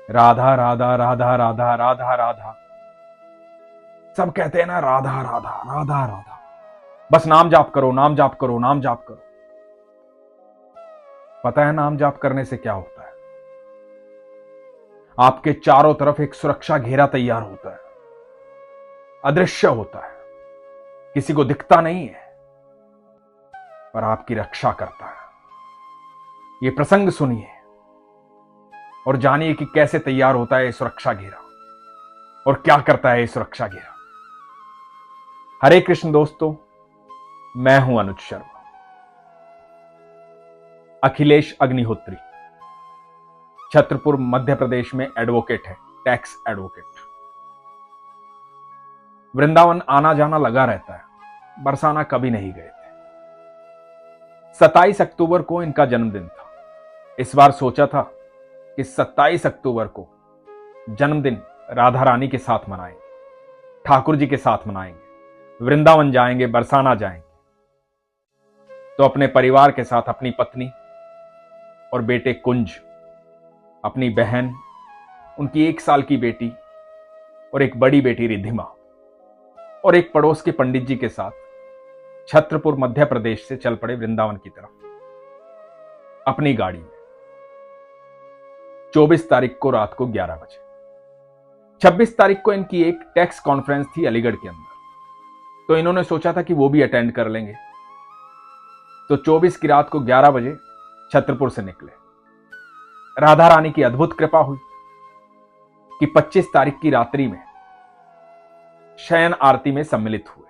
राधा राधा राधा राधा राधा राधा। सब कहते हैं ना, राधा राधा राधा राधा। बस नाम जाप करो, नाम जाप करो, नाम जाप करो। पता है नाम जाप करने से क्या होता है? आपके चारों तरफ एक सुरक्षा घेरा तैयार होता है, अदृश्य होता है, किसी को दिखता नहीं है पर आपकी रक्षा करता है। ये प्रसंग सुनिए और जानिए कि कैसे तैयार होता है ये सुरक्षा घेरा और क्या करता है ये सुरक्षा घेरा। हरे कृष्ण दोस्तों, मैं हूं अनुज शर्मा। अखिलेश अग्निहोत्री छत्रपुर मध्य प्रदेश में एडवोकेट है, टैक्स एडवोकेट। वृंदावन आना जाना लगा रहता है, बरसाना कभी नहीं गए थे। 27 अक्टूबर को इनका जन्मदिन था। इस बार सोचा था कि 27 अक्टूबर को जन्मदिन राधा रानी के साथ मनाएंगे, ठाकुर जी के साथ मनाएंगे, वृंदावन जाएंगे, बरसाना जाएंगे। तो अपने परिवार के साथ अपनी पत्नी और बेटे कुंज, अपनी बहन, उनकी 1 साल की बेटी और एक बड़ी बेटी रिद्धिमा और एक पड़ोस के पंडित जी के साथ छत्रपुर मध्य प्रदेश से चल पड़े वृंदावन की तरफ अपनी गाड़ी में। 24 तारीख को रात को 11 बजे। 26 तारीख को इनकी एक टैक्स कॉन्फ्रेंस थी अलीगढ़ के अंदर, तो इन्होंने सोचा था कि वो भी अटेंड कर लेंगे। तो 24 की रात को 11 बजे छत्रपुर से निकले। राधा रानी की अद्भुत कृपा हुई कि 25 तारीख की रात्रि में शयन आरती में सम्मिलित हुए।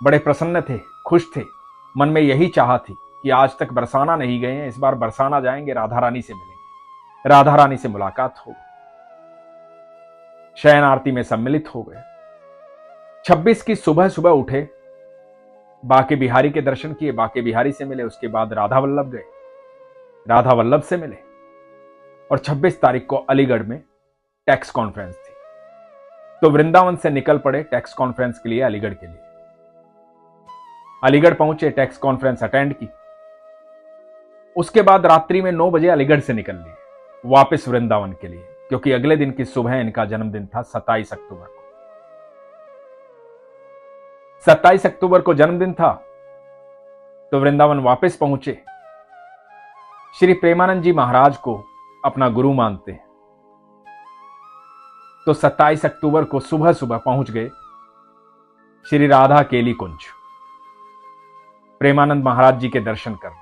बड़े प्रसन्न थे, खुश थे, मन में यही चाह थी कि आज तक बरसाना नहीं गए हैं, इस बार बरसाना जाएंगे, राधा रानी से मिलेंगे, राधा रानी से मुलाकात हो। शयन आरती में सम्मिलित हो गए। 26 की सुबह सुबह उठे, बाके बिहारी के दर्शन किए, बाके बिहारी से मिले, उसके बाद राधा वल्लभ गए, राधा वल्लभ से मिले और 26 तारीख को अलीगढ़ में टैक्स कॉन्फ्रेंस थी। तो वृंदावन से निकल पड़े टैक्स कॉन्फ्रेंस के लिए अलीगढ़ के लिए। अलीगढ़ पहुंचे, टैक्स कॉन्फ्रेंस अटेंड की। उसके बाद रात्रि में 9 बजे अलीगढ़ से निकल लिए वापस वृंदावन के लिए, क्योंकि अगले दिन की सुबह इनका जन्मदिन था 27 अक्टूबर को। 27 अक्टूबर को जन्मदिन था तो वृंदावन वापस पहुंचे। श्री प्रेमानंद जी महाराज को अपना गुरु मानते हैं, तो 27 अक्टूबर को सुबह सुबह पहुंच गए श्री राधा केली कुंज, प्रेमानंद महाराज जी के दर्शन करने।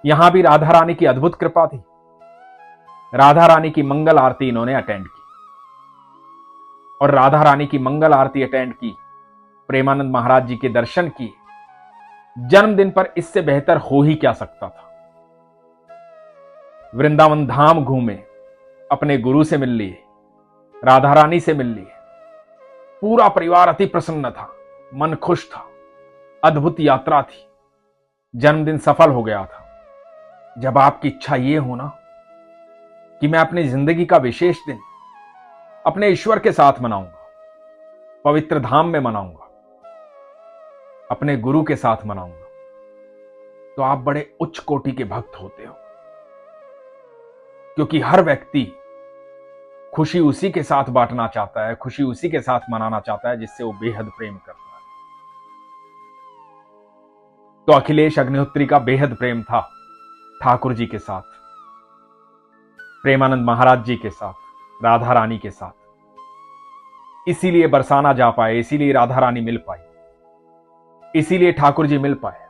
यहां भी राधा रानी की अद्भुत कृपा थी। राधा रानी की मंगल आरती इन्होंने अटेंड की और राधा रानी की मंगल आरती अटेंड की, प्रेमानंद महाराज जी के दर्शन किए। जन्मदिन पर इससे बेहतर हो ही क्या सकता था। वृंदावन धाम घूमे, अपने गुरु से मिल लिए, राधा रानी से मिल लिए। पूरा परिवार अति प्रसन्न था, मन खुश था, अद्भुत यात्रा थी। जन्मदिन सफल हो गया था। जब आपकी इच्छा ये हो ना कि मैं अपनी जिंदगी का विशेष दिन अपने ईश्वर के साथ मनाऊंगा, पवित्र धाम में मनाऊंगा, अपने गुरु के साथ मनाऊंगा, तो आप बड़े उच्च कोटि के भक्त होते हो। क्योंकि हर व्यक्ति खुशी उसी के साथ बांटना चाहता है, खुशी उसी के साथ मनाना चाहता है जिससे वो बेहद प्रेम करता है। तो अखिलेश अग्निहोत्री का बेहद प्रेम था ठाकुर जी के साथ, प्रेमानंद महाराज जी के साथ, राधा रानी के साथ। इसीलिए बरसाना जा पाए, इसीलिए राधा रानी मिल पाई, इसीलिए ठाकुर जी मिल पाए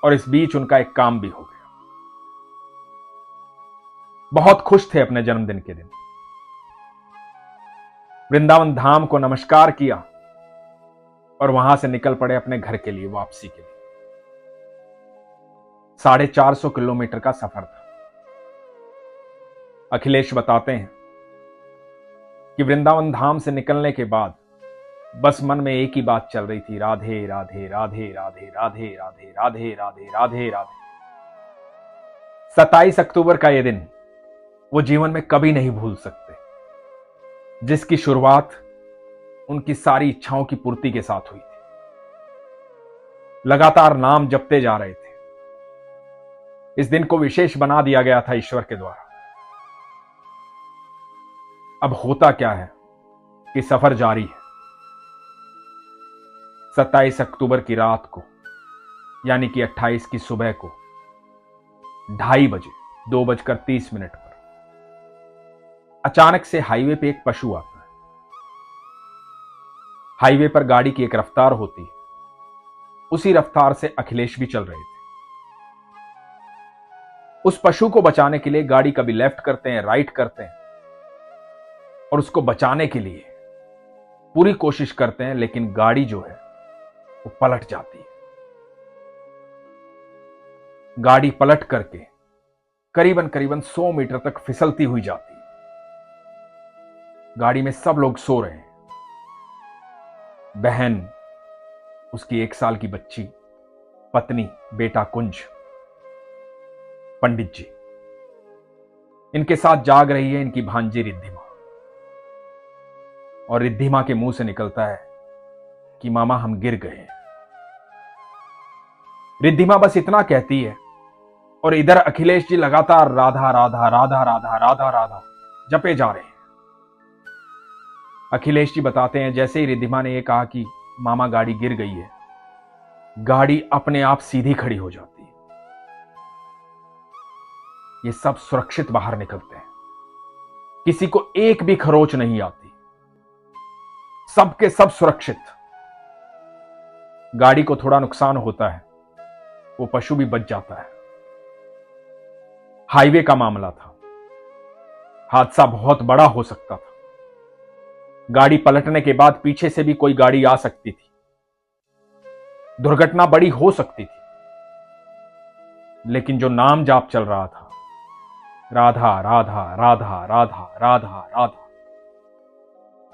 और इस बीच उनका एक काम भी हो गया। बहुत खुश थे अपने जन्मदिन के दिन। वृंदावन धाम को नमस्कार किया और वहां से निकल पड़े अपने घर के लिए, वापसी के लिए। 450 किलोमीटर का सफर था। अखिलेश बताते हैं कि वृंदावन धाम से निकलने के बाद बस मन में एक ही बात चल रही थी, राधे राधे राधे राधे राधे राधे राधे राधे राधे राधे। 27 अक्टूबर का यह दिन वो जीवन में कभी नहीं भूल सकते, जिसकी शुरुआत उनकी सारी इच्छाओं की पूर्ति के साथ हुई थी। लगातार नाम जपते जा रहे थे। इस दिन को विशेष बना दिया गया था ईश्वर के द्वारा अब होता क्या है कि सफर जारी है। 27 अक्टूबर की रात को यानी कि 28 की सुबह को 2:30 2:30 पर अचानक से हाईवे पे एक पशु आता है। हाईवे पर गाड़ी की एक रफ्तार होती है, उसी रफ्तार से अखिलेश भी चल रहे थे। उस पशु को बचाने के लिए गाड़ी कभी लेफ्ट करते हैं, राइट करते हैं और उसको बचाने के लिए पूरी कोशिश करते हैं, लेकिन गाड़ी जो है वो पलट जाती है। गाड़ी पलट करके करीबन करीबन 100 मीटर तक फिसलती हुई जाती है। गाड़ी में सब लोग सो रहे हैं। बहन, उसकी 1 साल की बच्ची, पत्नी, बेटा कुंज, पंडित जी, इनके साथ जाग रही है इनकी भांजी रिद्धिमा। और रिद्धिमा के मुंह से निकलता है कि मामा हम गिर गए। रिद्धिमा बस इतना कहती है और इधर अखिलेश जी लगातार राधा राधा राधा राधा राधा राधा जपे जा रहे हैं। अखिलेश जी बताते हैं जैसे ही रिद्धिमा ने यह कहा कि मामा गाड़ी गिर गई है, गाड़ी अपने आप सीधी खड़ी हो जाती है। ये सब सुरक्षित बाहर निकलते हैं, किसी को एक भी खरोच नहीं आती, सबके सब सुरक्षित। गाड़ी को थोड़ा नुकसान होता है, वो पशु भी बच जाता है। हाईवे का मामला था, हादसा बहुत बड़ा हो सकता था। गाड़ी पलटने के बाद पीछे से भी कोई गाड़ी आ सकती थी, दुर्घटना बड़ी हो सकती थी। लेकिन जो नाम जाप चल रहा था, राधा राधा राधा राधा राधा राधा,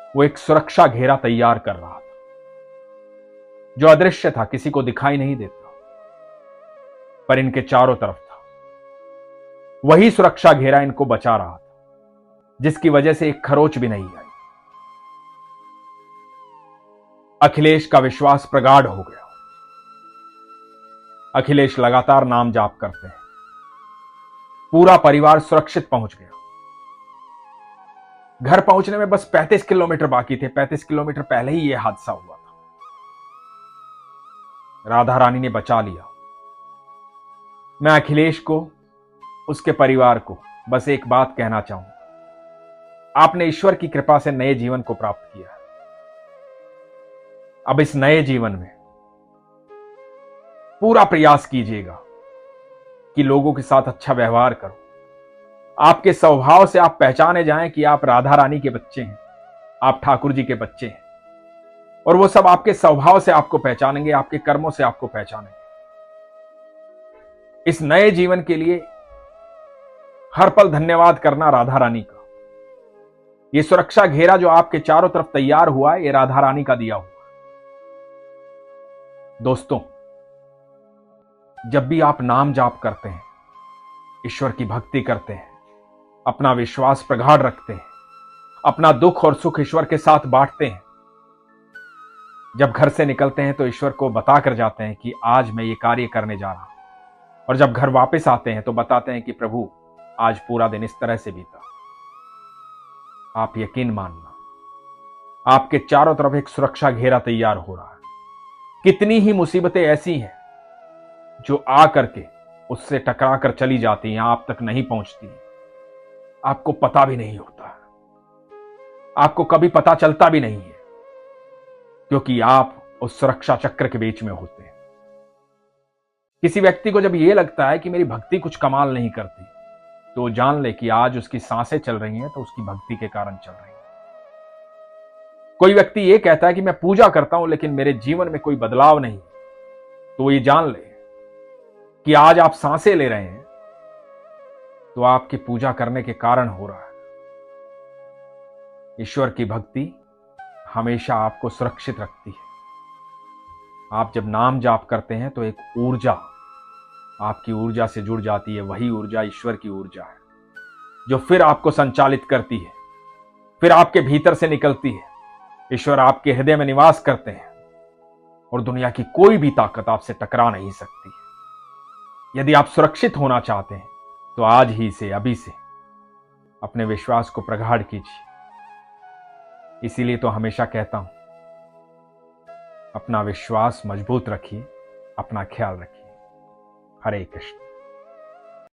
वो एक सुरक्षा घेरा तैयार कर रहा था जो अदृश्य था, किसी को दिखाई नहीं देता, पर इनके चारों तरफ था। वही सुरक्षा घेरा इनको बचा रहा था, जिसकी वजह से एक खरोच भी नहीं आई। अखिलेश का विश्वास प्रगाढ़ हो गया। अखिलेश लगातार नाम जाप करते हैं। पूरा परिवार सुरक्षित पहुंच गया। घर पहुंचने में बस 35 किलोमीटर बाकी थे। 35 किलोमीटर पहले ही यह हादसा हुआ था। राधा रानी ने बचा लिया। मैं अखिलेश को, उसके परिवार को बस एक बात कहना चाहूंगा, आपने ईश्वर की कृपा से नए जीवन को प्राप्त किया है। अब इस नए जीवन में पूरा प्रयास कीजिएगा कि लोगों के साथ अच्छा व्यवहार करो। आपके स्वभाव से आप पहचाने जाएं कि आप राधा रानी के बच्चे हैं, आप ठाकुर जी के बच्चे हैं, और वो सब आपके स्वभाव से आपको पहचानेंगे, आपके कर्मों से आपको पहचानेंगे। इस नए जीवन के लिए हर पल धन्यवाद करना राधा रानी का। ये सुरक्षा घेरा जो आपके चारों तरफ तैयार हुआ है, ये राधा रानी का दिया हुआ। दोस्तों, जब भी आप नाम जाप करते हैं, ईश्वर की भक्ति करते हैं, अपना विश्वास प्रगाढ़ रखते हैं, अपना दुख और सुख ईश्वर के साथ बांटते हैं, जब घर से निकलते हैं तो ईश्वर को बताकर जाते हैं कि आज मैं ये कार्य करने जा रहा हूं, और जब घर वापस आते हैं तो बताते हैं कि प्रभु आज पूरा दिन इस तरह से बीता। आप यकीन मानना, आपके चारों तरफ एक सुरक्षा घेरा तैयार हो रहा है। कितनी ही मुसीबतें ऐसी हैं जो आ करके उससे टकरा कर चली जाती हैं, आप तक नहीं पहुंचती, आपको पता भी नहीं होता, आपको कभी पता चलता भी नहीं है, क्योंकि आप उस सुरक्षा चक्र के बीच में होते हैं। किसी व्यक्ति को जब यह लगता है कि मेरी भक्ति कुछ कमाल नहीं करती, तो जान ले कि आज उसकी सांसें चल रही हैं तो उसकी भक्ति के कारण चल रही हैं। कोई व्यक्ति यह कहता है कि मैं पूजा करता हूं लेकिन मेरे जीवन में कोई बदलाव नहीं, तो ये जान ले कि आज आप सांसें ले रहे हैं तो आपकी पूजा करने के कारण हो रहा है। ईश्वर की भक्ति हमेशा आपको सुरक्षित रखती है। आप जब नाम जाप करते हैं तो एक ऊर्जा आपकी ऊर्जा से जुड़ जाती है। वही ऊर्जा ईश्वर की ऊर्जा है जो फिर आपको संचालित करती है, फिर आपके भीतर से निकलती है। ईश्वर आपके हृदय में निवास करते हैं और दुनिया की कोई भी ताकत आपसे टकरा नहीं सकती। यदि आप सुरक्षित होना चाहते हैं तो आज ही से, अभी से अपने विश्वास को प्रगाढ़ कीजिए, इसीलिए तो हमेशा कहता हूं, अपना विश्वास मजबूत रखिए, अपना ख्याल रखिए। हरे कृष्ण।